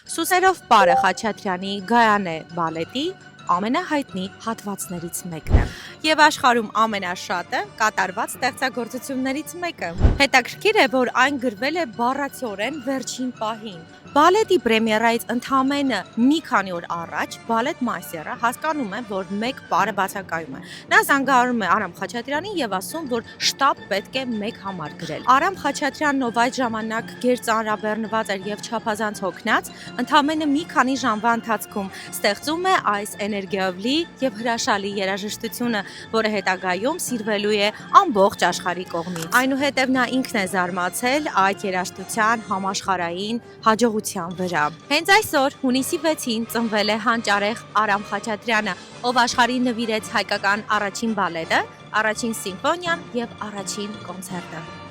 Սուսերով պարը Խաչատրյանի Գայանե բալետի ամենահայտնի հատվածներից մեկն է եւ աշխարհում ամենաշատը կատարված ստեղծագործություններից մեկը։ Հետաքրքիր է, որ այն գրվել է բառացիորեն վերջին պահին։ Բալետի պրեմիերայից ընդամենը մի քանի օր առաջ բալետ մայստերը հասկանում է, որ մեկ պարը բացակայում է։ Նա զանգահարում է Արամ Խաչատրյանին եւ ասում, որ շտապ պետք է մեկ համար գրել։ Արամ Խաչատրյանն, ով այդ ժամանակ գերծանրաբեռնված էր եւ չափազանց հոգնած, ընդամենը մի քանի ժամվա ընթացքում ստեղծում է այս էներգիայով լի եւ հրաշալի երաժշտությունը, որը հետագայում սիրվելու է ամբողջ աշխարհի կողմից։ Այնուհետև նա ինքն է զարմացել այդ երաժշտության համաշխարհային հաջողության վրա։ Հենց այսօր հունիսի 6-ին ծնվել է հանճարեղ Արամ Խաչատրյանը, ով աշխարհին նվիրեց հայկական առաջին բալետը, առաջին սիմֆոնիան եւ առաջին կոնցերտը։